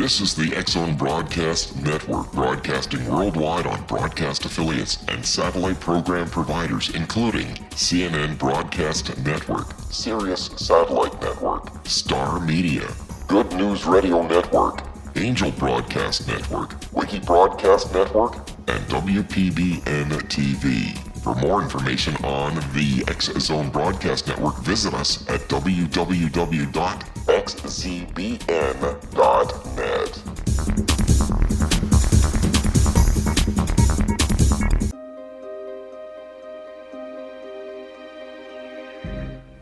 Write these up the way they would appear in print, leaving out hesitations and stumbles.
This is the X-Zone Broadcast Network, broadcasting worldwide on broadcast affiliates and satellite program providers, including CNN Broadcast Network, Sirius Satellite Network, Star Media, Good News Radio Network, Angel Broadcast Network, Wiki Broadcast Network, and WPBN TV. For more information on the X-Zone Broadcast Network, visit us at www.xzbn.net.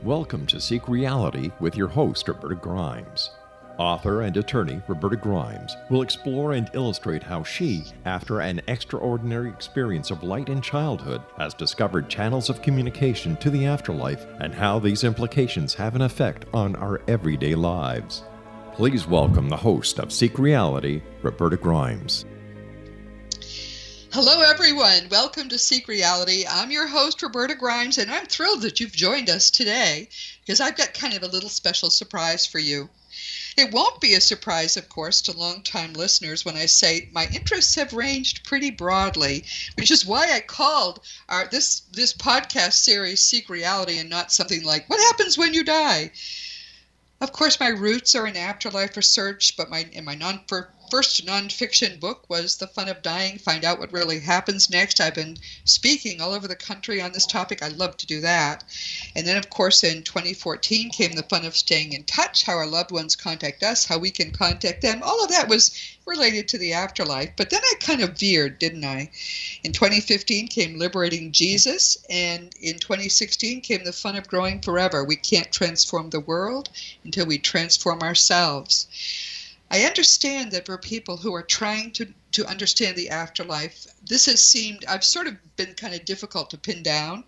Welcome to Seek Reality with your host, Roberta Grimes. Author and attorney Roberta Grimes will explore and illustrate how she, after an extraordinary experience of light in childhood, has discovered channels of communication to the afterlife and how these implications have an effect on our everyday lives. Please welcome the host of Seek Reality, Roberta Grimes. Hello, everyone. Welcome to Seek Reality. I'm your host, Roberta Grimes, and I'm thrilled that you've joined us today because I've got kind of a little special surprise for you. It won't be a surprise, of course, to longtime listeners when I say my interests have ranged pretty broadly, which is why I called this podcast series Seek Reality and not something like, What Happens When You Die? Of course, my roots are in afterlife research, but my first nonfiction book was The Fun of Dying, Find Out What Really Happens Next. I've been speaking all over the country on this topic. I love to do that. And then, of course, in 2014 came The Fun of Staying in Touch, how our loved ones contact us, how we can contact them. All of that was related to the afterlife. But then I kind of veered, didn't I? In 2015 came Liberating Jesus, and in 2016 came The Fun of Growing Forever. We can't transform the world until we transform ourselves. I understand that for people who are trying to understand the afterlife, this has seemed, I've sort of been kind of difficult to pin down.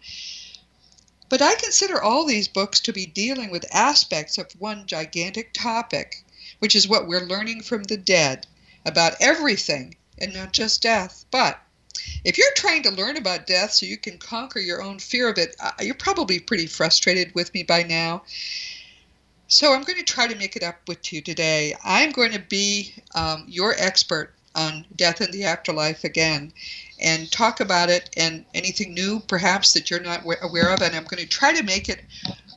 But I consider all these books to be dealing with aspects of one gigantic topic, which is what we're learning from the dead about everything and not just death. But if you're trying to learn about death so you can conquer your own fear of it, you're probably pretty frustrated with me by now. So I'm going to try to make it up with you today. I'm going to be your expert on death and the afterlife again and talk about it and anything new perhaps that you're not aware of. And I'm going to try to make it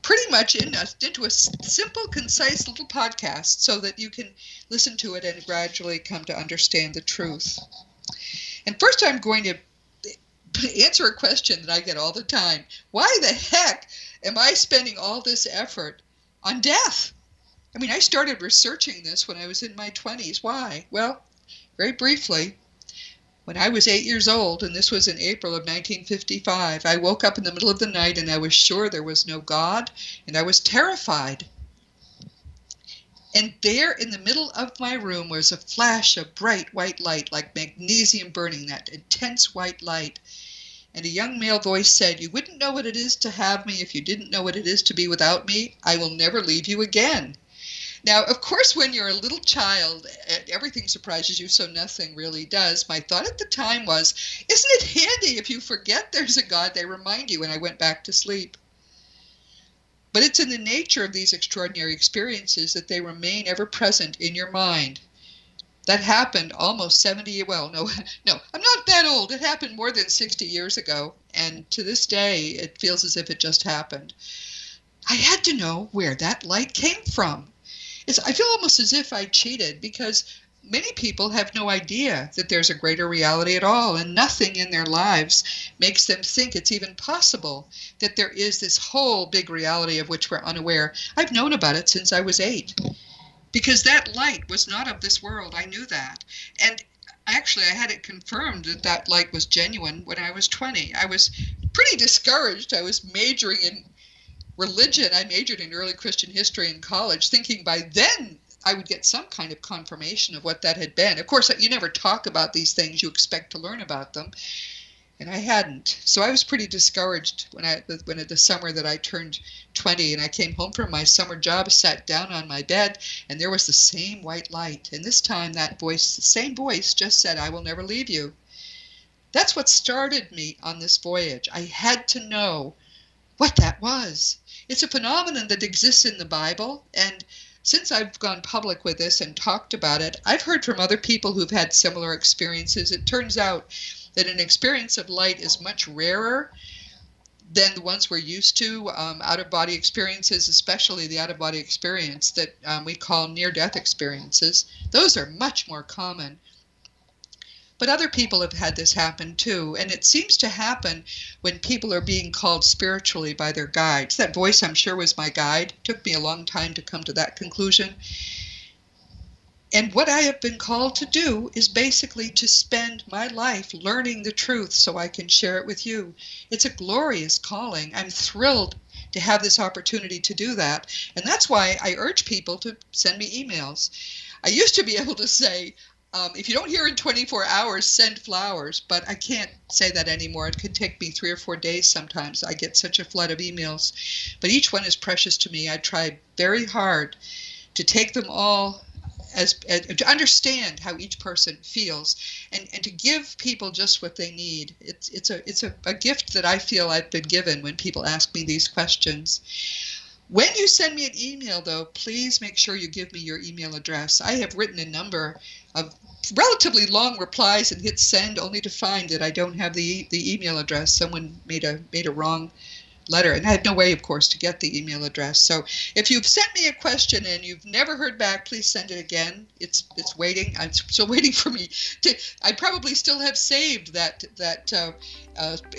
pretty much into a simple, concise little podcast so that you can listen to it and gradually come to understand the truth. And first I'm going to answer a question that I get all the time. Why the heck am I spending all this effort on death? I mean, I started researching this when I was in my 20s. Why? Well, very briefly, when I was 8 years old, and this was in April of 1955, I woke up in the middle of the night and I was sure there was no God, and I was terrified. And there in the middle of my room was a flash of bright white light, like magnesium burning, that intense white light. And a young male voice said, "You wouldn't know what it is to have me if you didn't know what it is to be without me. I will never leave you again." Now, of course, when you're a little child, everything surprises you, so nothing really does. My thought at the time was, isn't it handy if you forget there's a God, they remind you, and I went back to sleep. But it's in the nature of these extraordinary experiences that they remain ever present in your mind. That happened almost 70, well, no, I'm not that old. It happened more than 60 years ago, and to this day, it feels as if it just happened. I had to know where that light came from. I feel almost as if I cheated, because many people have no idea that there's a greater reality at all, and nothing in their lives makes them think it's even possible that there is this whole big reality of which we're unaware. I've known about it since I was 8. Because that light was not of this world. I knew that. And actually, I had it confirmed that that light was genuine when I was 20. I was pretty discouraged. I was majoring in religion. I majored in early Christian history in college, thinking by then I would get some kind of confirmation of what that had been. Of course, you never talk about these things. You expect to learn about them. And I hadn't. So I was pretty discouraged when the summer that I turned 20 and I came home from my summer job, sat down on my bed, and there was the same white light. And this time that voice, the same voice, just said, "I will never leave you." That's what started me on this voyage. I had to know what that was. It's a phenomenon that exists in the Bible, and since I've gone public with this and talked about it, I've heard from other people who've had similar experiences. It turns out that an experience of light is much rarer than the ones we're used to. Out-of-body experiences, especially the out-of-body experience that we call near-death experiences, those are much more common. But other people have had this happen too, and it seems to happen when people are being called spiritually by their guides. That voice, I'm sure, was my guide. It took me a long time to come to that conclusion. And what I have been called to do is basically to spend my life learning the truth so I can share it with you. It's a glorious calling. I'm thrilled to have this opportunity to do that. And that's why I urge people to send me emails. I used to be able to say, if you don't hear in 24 hours, send flowers, but I can't say that anymore. It could take me 3 or 4 days sometimes. I get such a flood of emails, but each one is precious to me. I try very hard to take them all as to understand how each person feels and to give people just what they need. It's a gift that I feel I've been given when people ask me these questions. When you send me an email, though, please make sure you give me your email address. I have written a number of relatively long replies and hit send only to find that I don't have the email address. Someone made a wrong letter, and I had no way, of course, to get the email address. So if you've sent me a question and you've never heard back, please send it again. It's waiting. I'm still waiting for me to. I probably still have saved that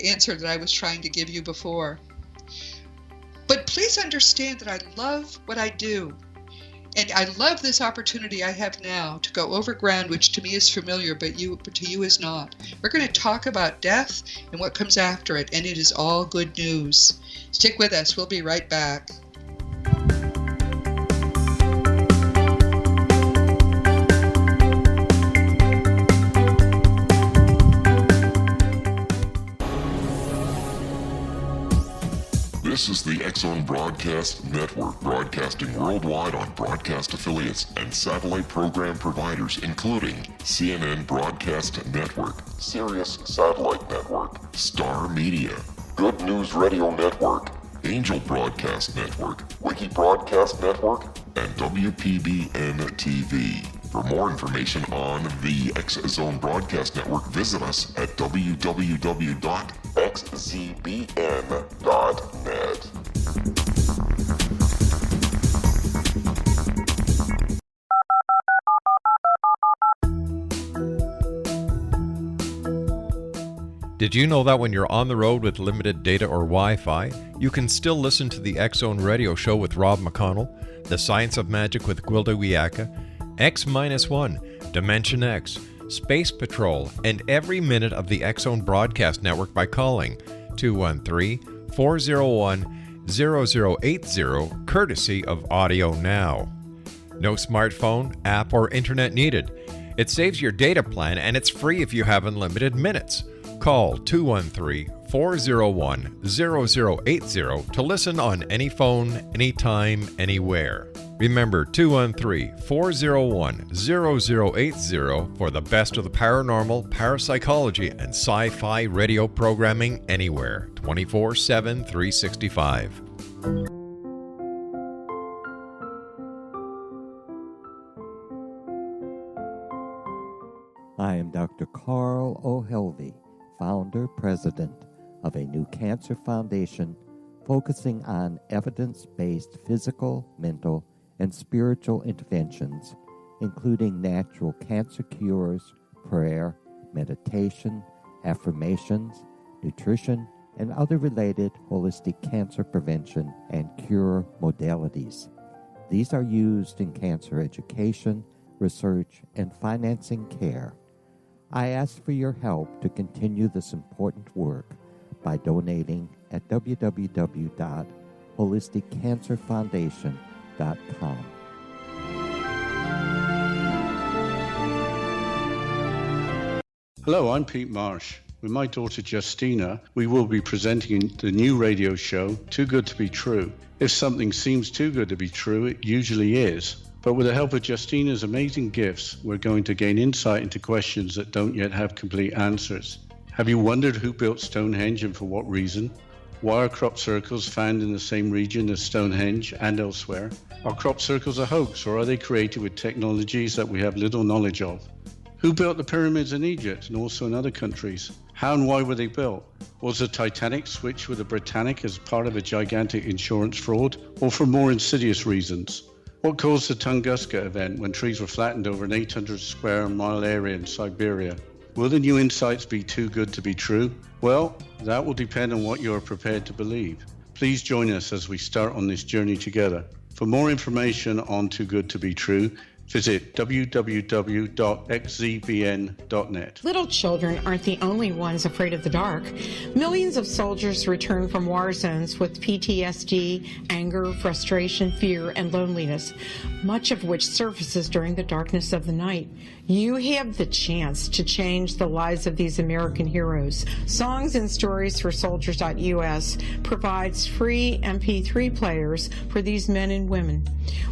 answer that I was trying to give you before. But please understand that I love what I do. And I love this opportunity I have now to go over ground which to me is familiar, but to you is not. We're going to talk about death and what comes after it, and it is all good news. Stick with us. We'll be right back. This is the X-Zone Broadcast Network, broadcasting worldwide on broadcast affiliates and satellite program providers, including CNN Broadcast Network, Sirius Satellite Network, Star Media, Good News Radio Network, Angel Broadcast Network, Wiki Broadcast Network, and WPBN TV. For more information on the X-Zone Broadcast Network, visit us at www.xzbn.net. Did you know that when you're on the road with limited data or Wi-Fi, you can still listen to the X-Zone Radio Show with Rob McConnell, The Science of Magic with Gwilda Wiyaka, X-1, Dimension X, Space Patrol, and every minute of the X-Zone Broadcast Network by calling 213-401-0080, courtesy of Audio Now. No smartphone, app, or internet needed. It saves your data plan, and it's free if you have unlimited minutes. Call 213-401-0080 to listen on any phone, anytime, anywhere. Remember 213-401-0080 for the best of the paranormal, parapsychology, and sci-fi radio programming anywhere, 24/7, 365. I am Dr. Carl O'Helvey, founder, president of a new cancer foundation focusing on evidence-based physical, mental, and spiritual interventions, including natural cancer cures, prayer, meditation, affirmations, nutrition, and other related holistic cancer prevention and cure modalities. These are used in cancer education, research, and financing care. I ask for your help to continue this important work by donating at www.holisticcancerfoundation.com. Hello, I'm Pete Marsh. With my daughter Justina, we will be presenting the new radio show, Too Good to Be True. If something seems too good to be true, it usually is. But with the help of Justina's amazing gifts, we're going to gain insight into questions that don't yet have complete answers. Have you wondered who built Stonehenge and for what reason? Why are crop circles found in the same region as Stonehenge and elsewhere? Are crop circles a hoax, or are they created with technologies that we have little knowledge of? Who built the pyramids in Egypt and also in other countries? How and why were they built? Was the Titanic switched with the Britannic as part of a gigantic insurance fraud, or for more insidious reasons? What caused the Tunguska event when trees were flattened over an 800 square mile area in Siberia? Will the new insights be too good to be true? Well, that will depend on what you are prepared to believe. Please join us as we start on this journey together. For more information on Too Good to Be True, visit www.xzbn.net. Little children aren't the only ones afraid of the dark. Millions of soldiers return from war zones with PTSD, anger, frustration, fear, and loneliness, much of which surfaces during the darkness of the night. You have the chance to change the lives of these American heroes. Songs and Stories for Soldiers.us provides free MP3 players for these men and women.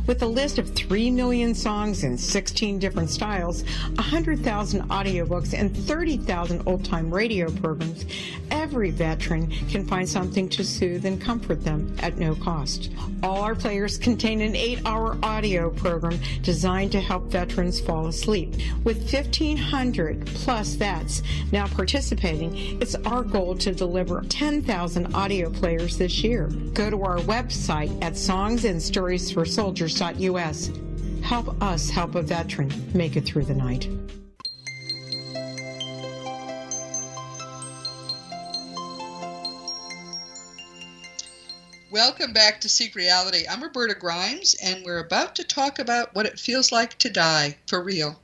With a list of 3 million songs in 16 different styles, 100,000 audiobooks, and 30,000 old-time radio programs, every veteran can find something to soothe and comfort them at no cost. All our players contain an 8-hour audio program designed to help veterans fall asleep. With 1,500 plus vets now participating, it's our goal to deliver 10,000 audio players this year. Go to our website at songsandstoriesforsoldiers.us. Help us help a veteran make it through the night. Welcome back to Seek Reality. I'm Roberta Grimes, and we're about to talk about what it feels like to die for real.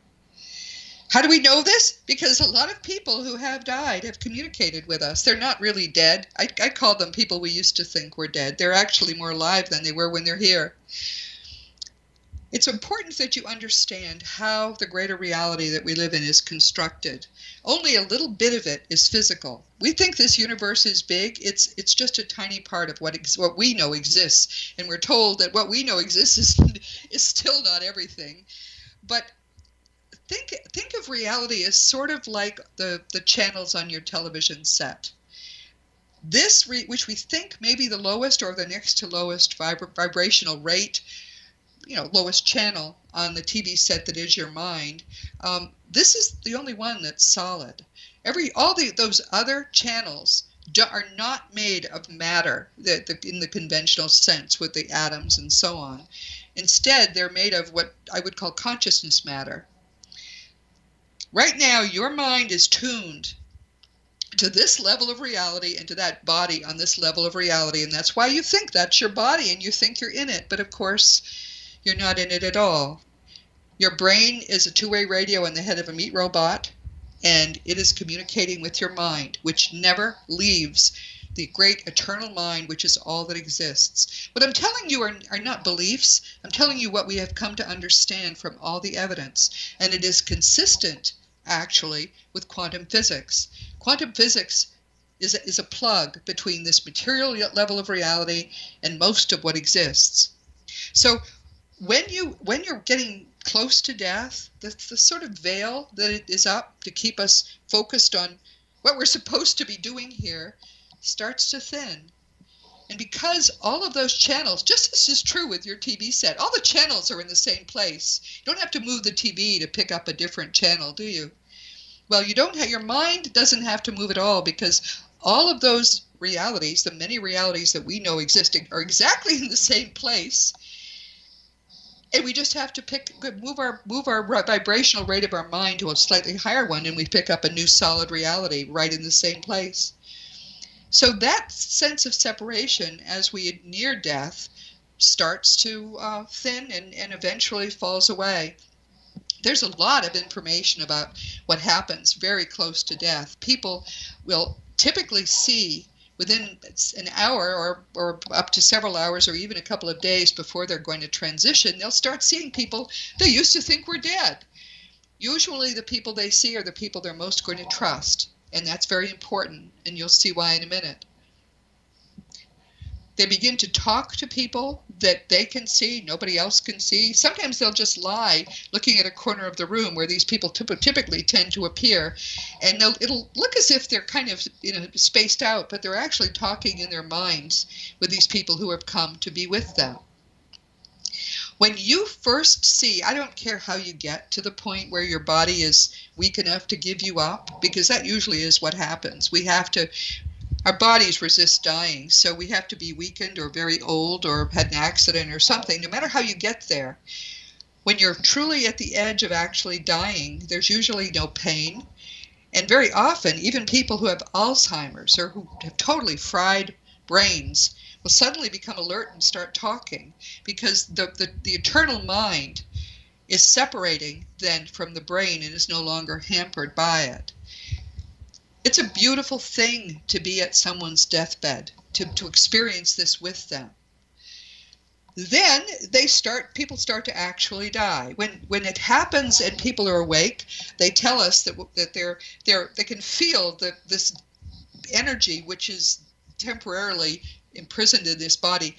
How do we know this? Because a lot of people who have died have communicated with us. They're not really dead. I call them people we used to think were dead. They're actually more alive than they were when they're here. It's important that you understand how the greater reality that we live in is constructed. Only a little bit of it is physical. We think this universe is big. It's just a tiny part of what we know exists. And we're told that what we know exists is still not everything. But think of reality as sort of like the channels on your television set. This, which we think may be the lowest or the next to lowest vibrational rate, lowest channel on the TV set that is your mind, this is the only one that's solid. Those other channels are not made of matter in the conventional sense with the atoms and so on. Instead, they're made of what I would call consciousness matter. Right now, your mind is tuned to this level of reality and to that body on this level of reality, and that's why you think that's your body and you think you're in it, but of course, you're not in it at all. Your brain is a two-way radio in the head of a meat robot, and it is communicating with your mind, which never leaves the great eternal mind, which is all that exists. What I'm telling you are not beliefs. I'm telling you what we have come to understand from all the evidence, and it is consistent, actually, with quantum physics. Quantum physics is a plug between this material level of reality and most of what exists. So when you're getting close to death, the sort of veil that is up to keep us focused on what we're supposed to be doing here starts to thin. And because all of those channels, just as is true with your TV set, all the channels are in the same place. You don't have to move the TV to pick up a different channel, do you? Well, your mind doesn't have to move at all, because all of those realities, the many realities that we know existing, are exactly in the same place. And we just have to move our vibrational rate of our mind to a slightly higher one, and we pick up a new solid reality right in the same place. So that sense of separation as we near death starts to thin and eventually falls away. There's a lot of information about what happens very close to death. People will typically see within an hour or up to several hours or even a couple of days before they're going to transition, they'll start seeing people they used to think were dead. Usually the people they see are the people they're most going to trust, and that's very important, and you'll see why in a minute. They begin to talk to people that they can see, nobody else can see. Sometimes they'll just lie looking at a corner of the room where these people typically tend to appear, and it'll look as if they're kind of spaced out, but they're actually talking in their minds with these people who have come to be with them. When you first see, I don't care how you get to the point where your body is weak enough to give you up, because that usually is what happens. Our bodies resist dying, so we have to be weakened or very old or had an accident or something. No matter how you get there, when you're truly at the edge of actually dying, there's usually no pain. And very often, even people who have Alzheimer's or who have totally fried brains will suddenly become alert and start talking, because the eternal mind is separating then from the brain and is no longer hampered by it. It's a beautiful thing to be at someone's deathbed, to experience this with them. Then people start to actually die. When it happens and people are awake, they tell us that they can feel this energy, which is temporarily imprisoned in this body,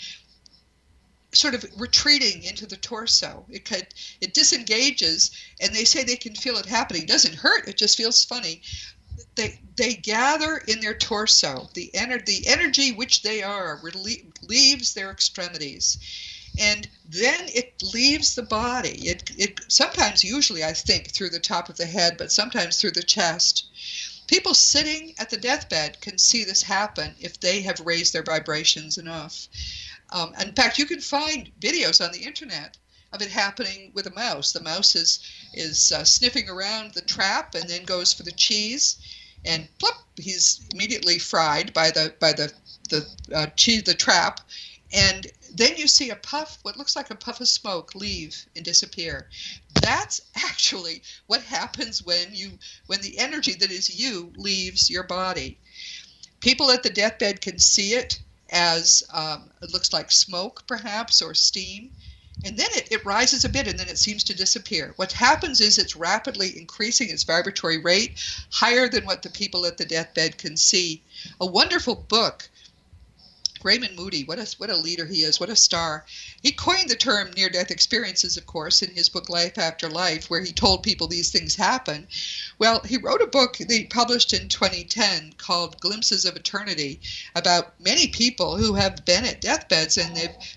sort of retreating into the torso. It disengages, and they say they can feel it happening. It doesn't hurt, it just feels funny. They gather in their torso. The energy which they are leaves their extremities, and then it leaves the body. It sometimes, usually I think, through the top of the head, but sometimes through the chest. People sitting at the deathbed can see this happen if they have raised their vibrations enough. In fact, you can find videos on the internet of it happening with a mouse. The mouse is sniffing around the trap and then goes for the cheese, and plop, he's immediately fried by the cheese, the trap, and then you see a puff, what looks like a puff of smoke, leave and disappear. That's actually what happens when the energy that is you leaves your body. People at the deathbed can see it as it looks like smoke, perhaps, or steam. And then it rises a bit, and then it seems to disappear. What happens is it's rapidly increasing its vibratory rate, higher than what the people at the deathbed can see. A wonderful book. Raymond Moody, what a leader he is, what a star. He coined the term near-death experiences, of course, in his book Life After Life, where he told people these things happen. Well, he wrote a book that he published in 2010 called Glimpses of Eternity, about many people who have been at deathbeds and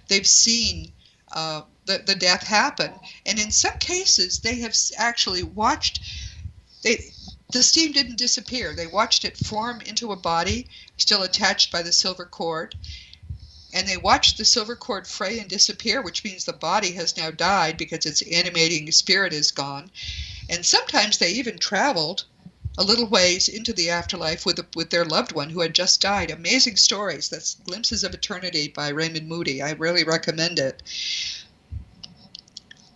they've seen the death happen. And in some cases, they have actually watched, the steam didn't disappear. They watched it form into a body, still attached by the silver cord. And they watched the silver cord fray and disappear, which means the body has now died because its animating spirit is gone. And sometimes they even traveled a little ways into the afterlife with their loved one who had just died. Amazing stories. That's Glimpses of Eternity by Raymond Moody. I really recommend it.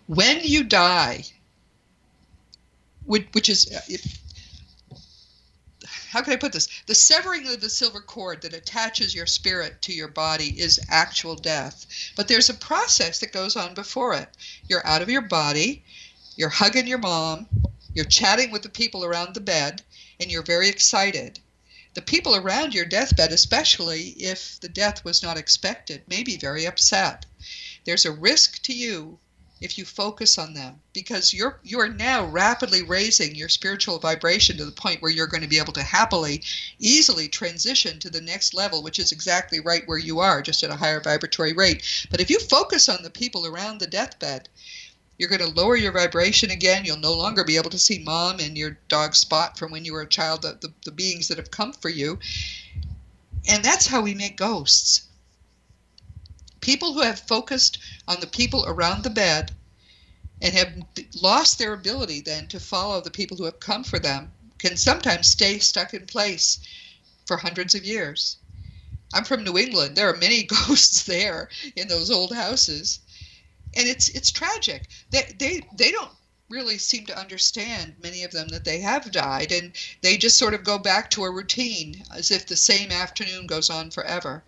When you die, which is, how can I put this? The severing of the silver cord that attaches your spirit to your body is actual death. But there's a process that goes on before it. You're out of your body, you're hugging your mom, you're chatting with the people around the bed, and you're very excited. The people around your deathbed, especially if the death was not expected, may be very upset. There's a risk to you if you focus on them, because you are now rapidly raising your spiritual vibration to the point where you're going to be able to happily, easily transition to the next level, which is exactly right where you are, just at a higher vibratory rate. But if you focus on the people around the deathbed, you're going to lower your vibration again. You'll no longer be able to see mom and your dog Spot from when you were a child, the beings that have come for you. And that's how we make ghosts. People who have focused on the people around the bed and have lost their ability then to follow the people who have come for them can sometimes stay stuck in place for hundreds of years. I'm from New England. There are many ghosts there in those old houses. And it's tragic. They don't really seem to understand, many of them, that they have died, and they just sort of go back to a routine as if the same afternoon goes on forever.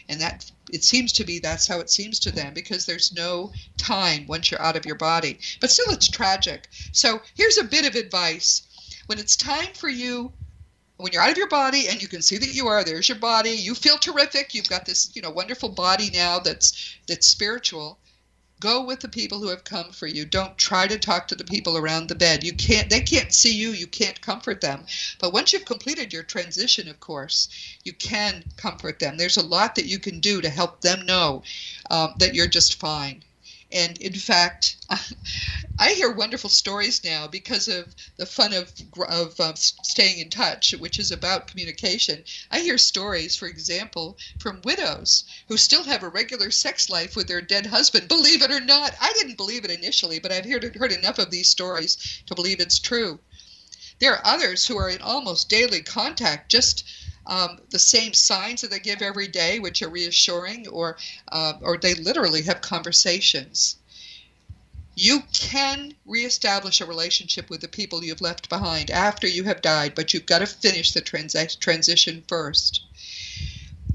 And that, it seems to be, that's how it seems to them, because there's no time once you're out of your body. But still, it's tragic. So here's a bit of advice. When it's time for you, when you're out of your body and you can see that you are, there's your body, you feel terrific, you've got this, wonderful body now that's spiritual. Go with the people who have come for you. Don't try to talk to the people around the bed. They can't see you, you can't comfort them. But once you've completed your transition, of course, you can comfort them. There's a lot that you can do to help them know that you're just fine. And in fact, I hear wonderful stories now because of the fun of staying in touch, which is about communication. I hear stories, for example, from widows who still have a regular sex life with their dead husband. Believe it or not, I didn't believe it initially, but I've heard enough of these stories to believe it's true. There are others who are in almost daily contact, just the same signs that they give every day, which are reassuring, or they literally have conversations. You can reestablish a relationship with the people you've left behind after you have died, but you've got to finish the transition first.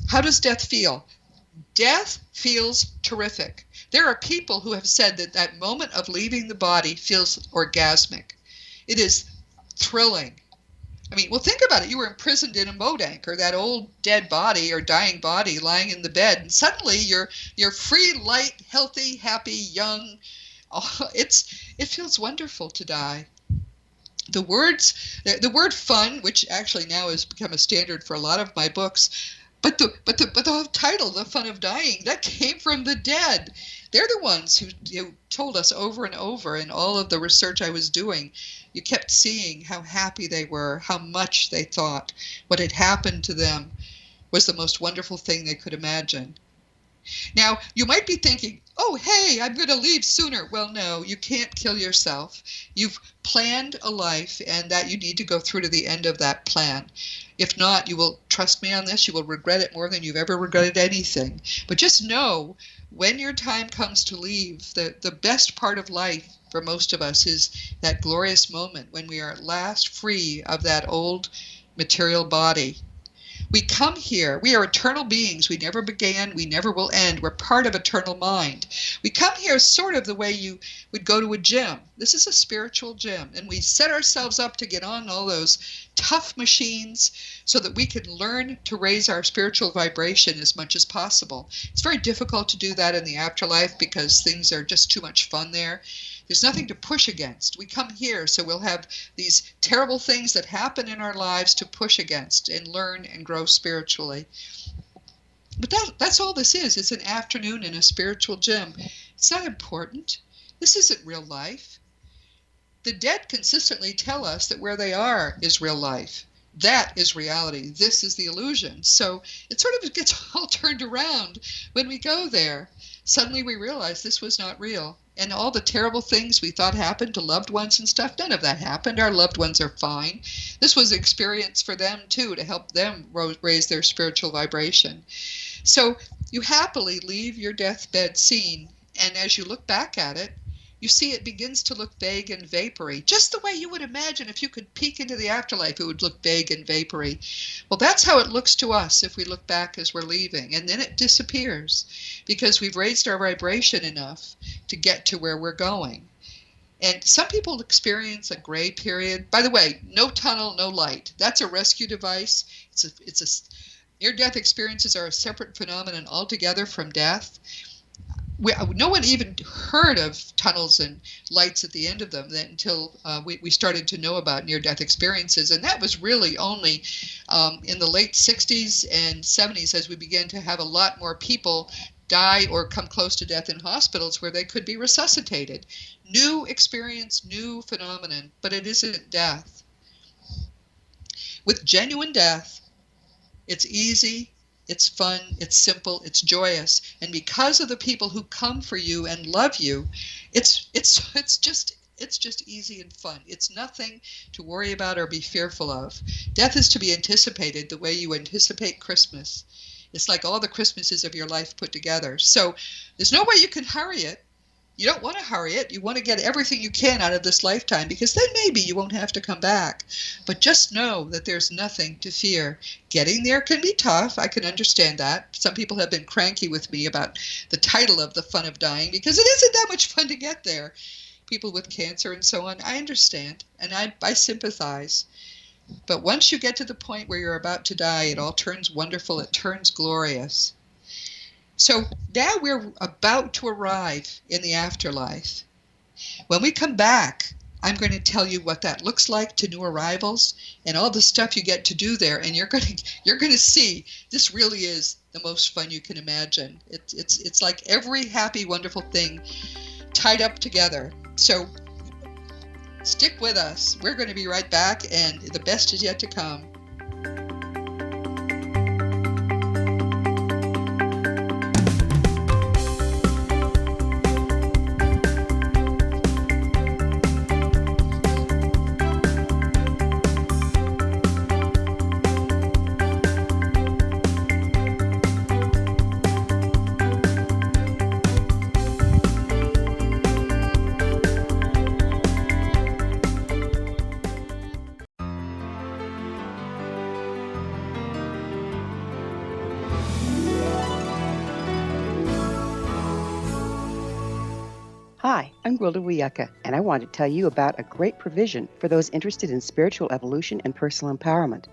How does death feel? Death feels terrific. There are people who have said that that moment of leaving the body feels orgasmic. It is thrilling. I mean, well, think about it. You were imprisoned in a boat anchor, that old dead body or dying body lying in the bed, and suddenly you're free, light, healthy, happy, young. Oh, it feels wonderful to die. The word fun, which actually now has become a standard for a lot of my books, but the title, The Fun of Dying, that came from the dead. They're the ones who told us over and over in all of the research I was doing. You kept seeing how happy they were, how much they thought what had happened to them was the most wonderful thing they could imagine. Now, you might be thinking, oh, hey, I'm going to leave sooner. Well, no, you can't kill yourself. You've planned a life, and that you need to go through to the end of that plan. If not, you will, trust me on this, you will regret it more than you've ever regretted anything. But just know, when your time comes to leave, the best part of life for most of us is that glorious moment when we are at last free of that old material body. We come here, we are eternal beings. We never began, we never will end. We're part of eternal mind. We come here sort of the way you would go to a gym. This is a spiritual gym, and we set ourselves up to get on all those tough machines so that we can learn to raise our spiritual vibration as much as possible. It's very difficult to do that in the afterlife because things are just too much fun there. There's nothing to push against. We come here, so we'll have these terrible things that happen in our lives to push against and learn and grow spiritually. But that's all this is. It's an afternoon in a spiritual gym. It's not important. This isn't real life. The dead consistently tell us that where they are is real life. That is reality. This is the illusion. So it sort of gets all turned around when we go there. Suddenly we realize this was not real. And all the terrible things we thought happened to loved ones and stuff, none of that happened. Our loved ones are fine. This was an experience for them, too, to help them raise their spiritual vibration. So you happily leave your deathbed scene, and as you look back at it, you see it begins to look vague and vapory, just the way you would imagine if you could peek into the afterlife, it would look vague and vapory. Well, that's how it looks to us if we look back as we're leaving, and then it disappears because we've raised our vibration enough to get to where we're going. And some people experience a gray period. By the way, no tunnel, no light. That's a rescue device. Near-death experiences are a separate phenomenon altogether from death. No one even heard of tunnels and lights at the end of them until we started to know about near-death experiences. And that was really only in the late 60s and 70s as we began to have a lot more people die or come close to death in hospitals where they could be resuscitated. New experience, new phenomenon, but it isn't death. With genuine death, it's easy. It's fun, it's simple, it's joyous, and because of the people who come for you and love you, it's just easy and fun. It's nothing to worry about or be fearful of. Death is to be anticipated the way you anticipate Christmas. It's like all the Christmases of your life put together. So there's no way you can hurry it. You don't want to hurry it. You want to get everything you can out of this lifetime because then maybe you won't have to come back. But just know that there's nothing to fear. Getting there can be tough. I can understand that. Some people have been cranky with me about the title of The Fun of Dying because it isn't that much fun to get there. People with cancer and so on, I understand, and I sympathize. But once you get to the point where you're about to die, it all turns wonderful, it turns glorious. So now we're about to arrive in the afterlife. When we come back, I'm going to tell you what that looks like to new arrivals and all the stuff you get to do there, and you're going to see this really is the most fun you can imagine. It's like every happy, wonderful thing tied up together. So stick with us. We're going to be right back, and the best is yet to come. Hi, I'm Gwilda Wiyaka, and I want to tell you about a great provision for those interested in spiritual evolution and personal empowerment.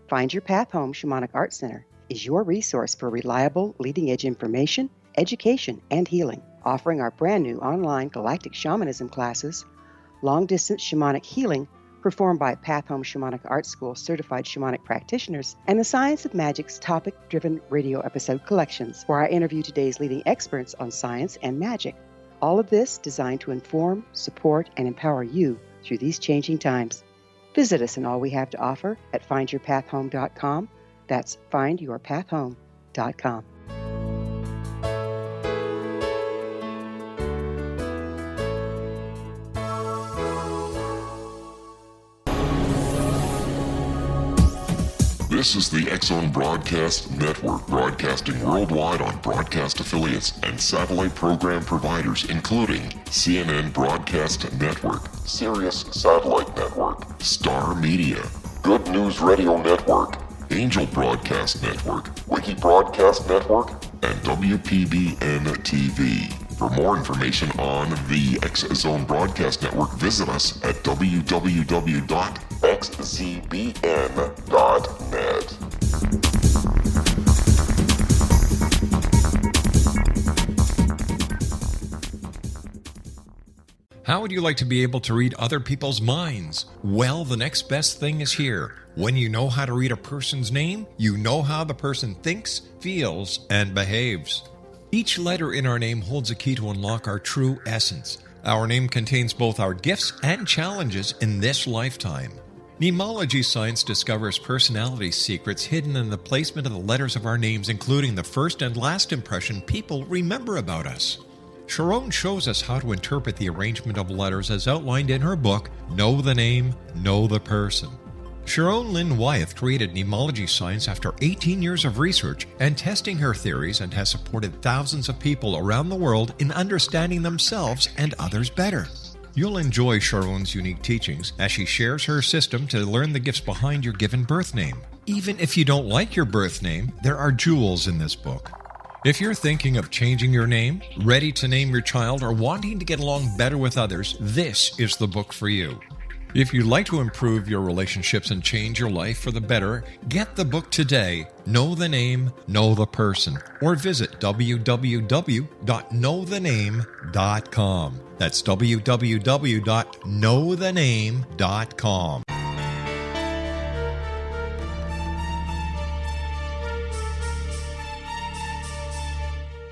Find Your Path Home Shamanic Art Center is your resource for reliable, leading-edge information, education, and healing, offering our brand-new online galactic shamanism classes, long-distance shamanic healing performed by Path Home Shamanic Art School certified shamanic practitioners, and the Science of Magic's topic-driven radio episode collections, where I interview today's leading experts on science and magic. All of this designed to inform, support, and empower you through these changing times. Visit us and all we have to offer at findyourpathhome.com. That's findyourpathhome.com. This is the X-Zone Broadcast Network, broadcasting worldwide on broadcast affiliates and satellite program providers, including CNN Broadcast Network, Sirius Satellite Network, Star Media, Good News Radio Network, Angel Broadcast Network, Wiki Broadcast Network, and WPBN TV. For more information on the X-Zone Broadcast Network, visit us at www.xzbn.net. How would you like to be able to read other people's minds? Well, the next best thing is here. When you know how to read a person's name, you know how the person thinks, feels, and behaves. Each letter in our name holds a key to unlock our true essence. Our name contains both our gifts and challenges in this lifetime. Mnemology science discovers personality secrets hidden in the placement of the letters of our names, including the first and last impression people remember about us. Sharon shows us how to interpret the arrangement of letters as outlined in her book, Know the Name, Know the Person. Sharon Lynn Wyeth created mnemology science after 18 years of research and testing her theories, and has supported thousands of people around the world in understanding themselves and others better. You'll enjoy Sharon's unique teachings as she shares her system to learn the gifts behind your given birth name. Even if you don't like your birth name, there are jewels in this book. If you're thinking of changing your name, ready to name your child, or wanting to get along better with others, this is the book for you. If you'd like to improve your relationships and change your life for the better, get the book today, Know the Name, Know the Person, or visit www.knowthename.com. That's www.knowthename.com.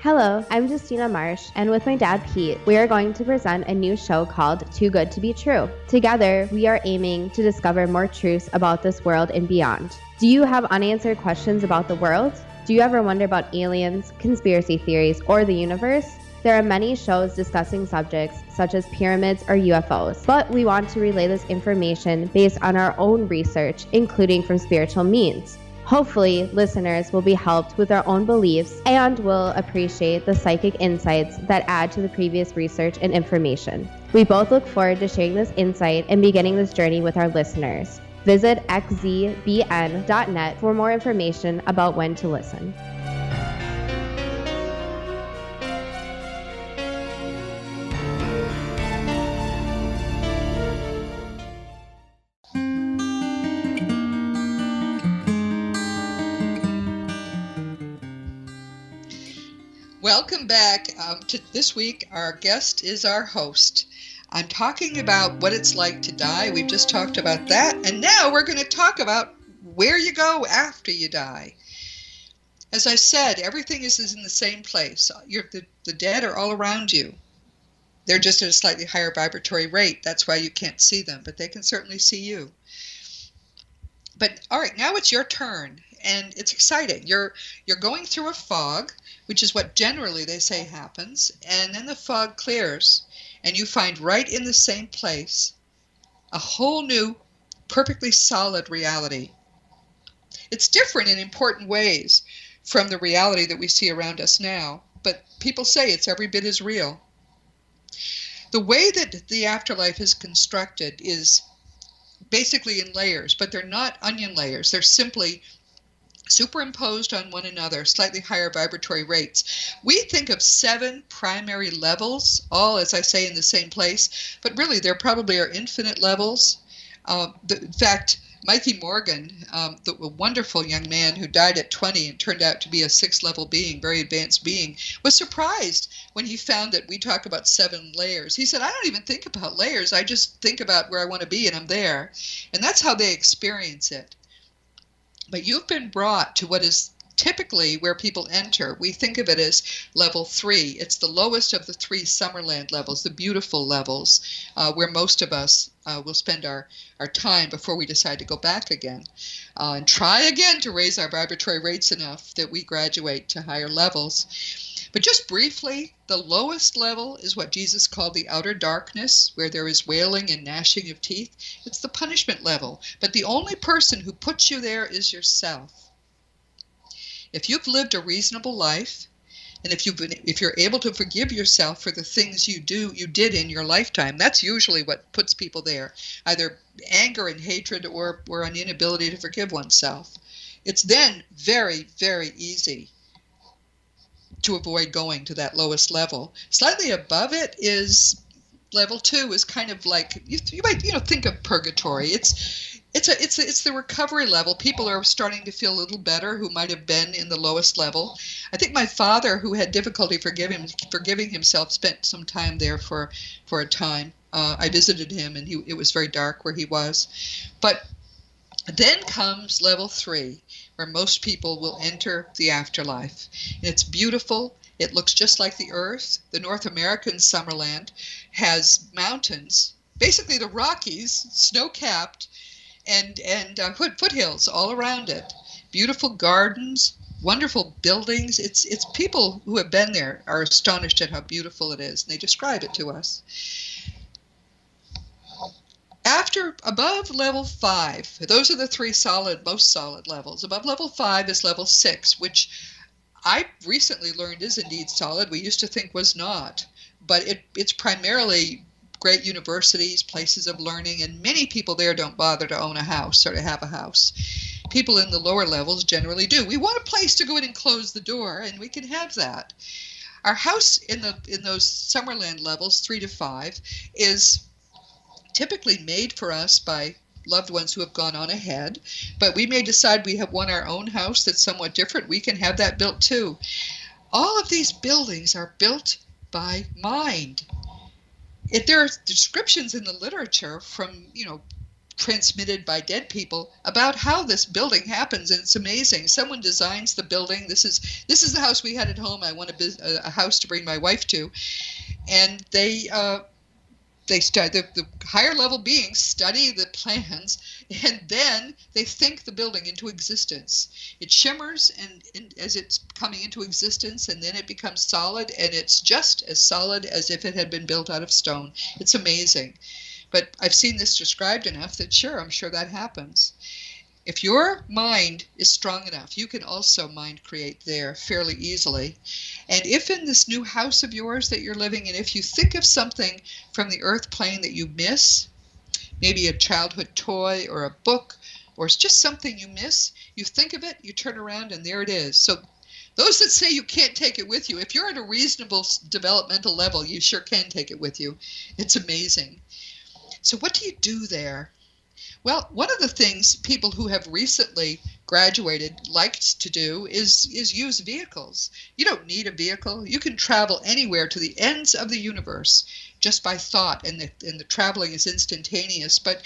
Hello, I'm Justina Marsh, and with my dad Pete, we are going to present a new show called Too Good to Be True. Together, we are aiming to discover more truths about this world and beyond. Do you have unanswered questions about the world? Do you ever wonder about aliens, conspiracy theories, or the universe? There are many shows discussing subjects such as pyramids or UFOs, but we want to relay this information based on our own research, including from spiritual means. Hopefully, listeners will be helped with their own beliefs and will appreciate the psychic insights that add to the previous research and information. We both look forward to sharing this insight and beginning this journey with our listeners. Visit xzbn.net for more information about when to listen. Welcome back to this week. Our guest is our host. I'm talking about what it's like to die. We've just talked about that. And now we're going to talk about where you go after you die. As I said, everything is in the same place. The dead are all around you. They're just at a slightly higher vibratory rate. That's why you can't see them, but they can certainly see you. But all right, now it's your turn, and it's exciting. You're going through a fog, which is what generally they say happens, and then the fog clears, and you find right in the same place a whole new, perfectly solid reality. It's different in important ways from the reality that we see around us now, but people say it's every bit as real. The way that the afterlife is constructed is basically in layers, but they're not onion layers. They're simply superimposed on one another, slightly higher vibratory rates. We think of 7 primary levels, all, as I say, in the same place, but really there probably are infinite levels. In fact, Mikey Morgan, the wonderful young man who died at 20 and turned out to be a 6th-level being, very advanced being, was surprised when he found that we talk about 7 layers. He said, I don't even think about layers. I just think about where I want to be and I'm there. And that's how they experience it. But you've been brought to what is typically where people enter. We think of it as level 3. It's the lowest of the 3 Summerland levels, the beautiful levels, where most of us will spend our time before we decide to go back again and try again to raise our vibratory rates enough that we graduate to higher levels. But just briefly, the lowest level is what Jesus called the outer darkness, where there is wailing and gnashing of teeth. It's the punishment level. But the only person who puts you there is yourself. If you've lived a reasonable life, and if you're able to forgive yourself for the things you did in your lifetime, that's usually what puts people there, either anger and hatred or an inability to forgive oneself. It's then very, very easy to avoid going to that lowest level. Slightly above it is level 2, is kind of like you might think of purgatory. It's the recovery level. People are starting to feel a little better who might have been in the lowest level. I think my father, who had difficulty forgiving himself, spent some time there for a time. I visited him, and it was very dark where he was. But then comes level 3, where most people will enter the afterlife. And it's beautiful. It looks just like the Earth. The North American Summerland has mountains, basically the Rockies, snow-capped, and foothills all around it. Beautiful gardens, wonderful buildings. It's people who have been there are astonished at how beautiful it is, and they describe it to us. Above level 5, those are the 3 most solid levels. Above level 5 is level 6, which I recently learned is indeed solid. We used to think was not, but it's primarily great universities, places of learning, and many people there don't bother to own a house or to have a house. People in the lower levels generally do. We want a place to go in and close the door, and we can have that. Our house in those Summerland levels, 3 to 5, is typically made for us by loved ones who have gone on ahead, but we may decide we want our own house that's somewhat different. We can have that built too. All of these buildings are built by mind. There are descriptions in the literature from, transmitted by dead people about how this building happens, and it's amazing. Someone designs the building. This is the house we had at home. I want a house to bring my wife to, and they study the higher level beings study the plans, and then they think the building into existence. It shimmers and as it's coming into existence, and then it becomes solid, and it's just as solid as if it had been built out of stone. It's amazing. But I've seen this described enough that sure, I'm sure that happens. If your mind is strong enough, you can also mind create there fairly easily. And if in this new house of yours that you're living in, if you think of something from the earth plane that you miss, maybe a childhood toy or a book, or it's just something you miss, you think of it, you turn around, and there it is. So those that say you can't take it with you, if you're at a reasonable developmental level, you sure can take it with you. It's amazing. So what do you do there? Well, one of the things people who have recently graduated liked to do is use vehicles. You don't need a vehicle. You can travel anywhere to the ends of the universe just by thought, and the traveling is instantaneous. But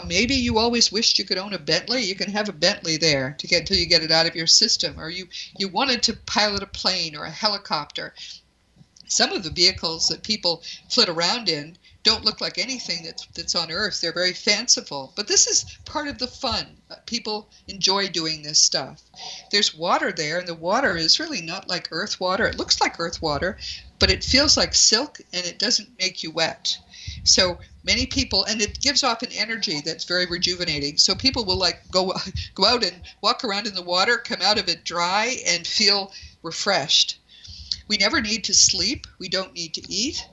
maybe you always wished you could own a Bentley. You can have a Bentley there to get until you get it out of your system, or you wanted to pilot a plane or a helicopter. Some of the vehicles that people flit around in don't look like anything that's on Earth. They're very fanciful, but this is part of the fun. People enjoy doing this stuff. There's water there, and the water is really not like Earth water. It looks like Earth water, but it feels like silk, and it doesn't make you wet. So many people, and it gives off an energy that's very rejuvenating. So people will go out and walk around in the water, come out of it dry, and feel refreshed. We never need to sleep. We don't need to eat.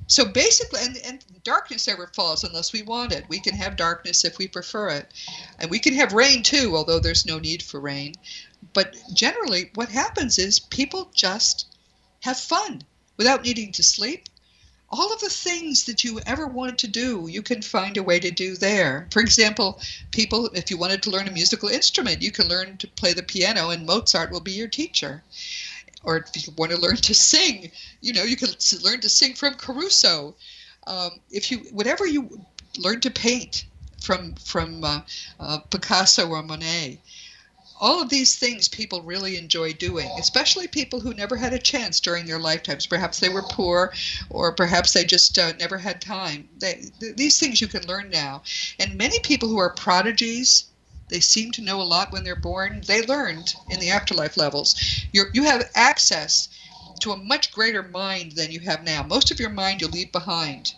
So basically, and darkness never falls unless we want it. We can have darkness if we prefer it. And we can have rain too, although there's no need for rain. But generally, what happens is people just have fun without needing to sleep. All of the things that you ever wanted to do, you can find a way to do there. For example, people, if you wanted to learn a musical instrument, you can learn to play the piano, and Mozart will be your teacher. Or if you want to learn to sing, you can learn to sing from Caruso. Whatever you learn to paint from Picasso or Monet. All of these things people really enjoy doing, especially people who never had a chance during their lifetimes. Perhaps they were poor, or perhaps they just never had time. These things you can learn now. And many people who are prodigies, they seem to know a lot when they're born. They learned in the afterlife levels. You have access to a much greater mind than you have now. Most of your mind you leave behind.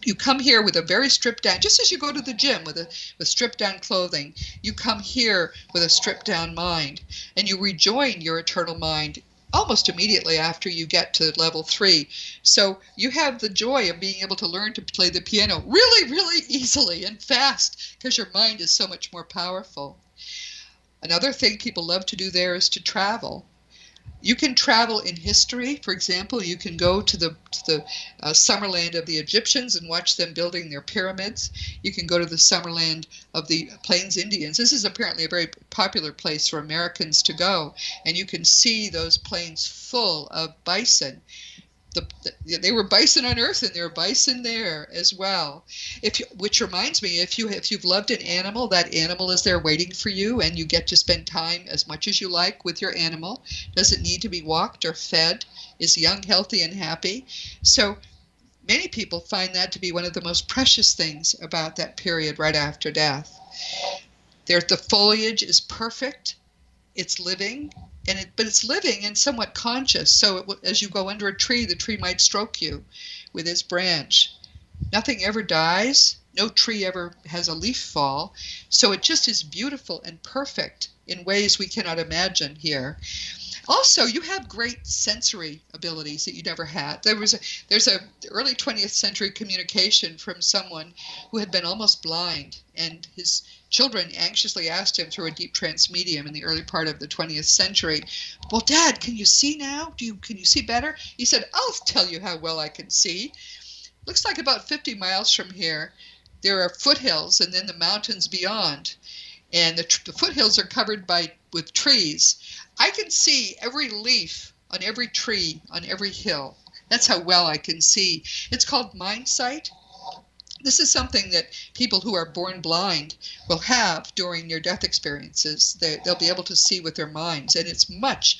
You come here with a very stripped down, just as you go to the gym with stripped down clothing, you come here with a stripped down mind, and you rejoin your eternal mind almost immediately after you get to level 3. So you have the joy of being able to learn to play the piano really, really easily and fast, because your mind is so much more powerful. Another thing people love to do there is to travel. You can travel in history. For example, you can go to the summerland of the Egyptians and watch them building their pyramids. You can go to the summerland of the Plains Indians. This is apparently a very popular place for Americans to go, and you can see those plains full of bison. They were bison on Earth, and there were bison there as well. Which reminds me, if you've loved an animal, that animal is there waiting for you, and you get to spend time as much as you like with your animal. Doesn't need to be walked or fed. Is young, healthy, and happy. So many people find that to be one of the most precious things about that period right after death. The foliage is perfect. It's living. But it's living and somewhat conscious. So as you go under a tree, the tree might stroke you with its branch. Nothing ever dies. No tree ever has a leaf fall. So it just is beautiful and perfect in ways we cannot imagine here. Also, you have great sensory abilities that you never had. There's a early 20th century communication from someone who had been almost blind, and his children anxiously asked him through a deep trance medium in the early part of the 20th century, "Well, Dad, can you see now? Can you see better?" He said, "I'll tell you how well I can see. Looks like about 50 miles from here, there are foothills and then the mountains beyond. And the foothills are covered with trees. I can see every leaf on every tree, on every hill. That's how well I can see." It's called mind sight. This is something that people who are born blind will have during their death experiences. They'll be able to see with their minds, and it's much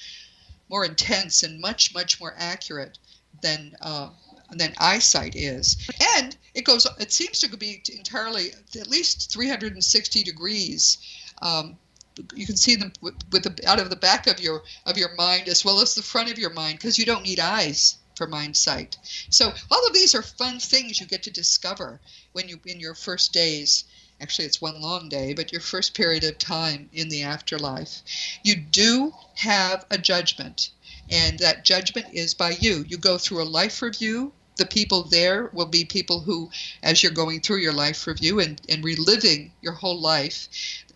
more intense and much, much more accurate than eyesight is. And it seems to be entirely at least 360 degrees. You can see them out of the back of your mind as well as the front of your mind, because you don't need eyes for mind sight. So all of these are fun things you get to discover when in your first days. Actually, it's one long day, but your first period of time in the afterlife. You do have a judgment, and that judgment is by you. You go through a life review. The people there will be people who, as you're going through your life review and reliving your whole life,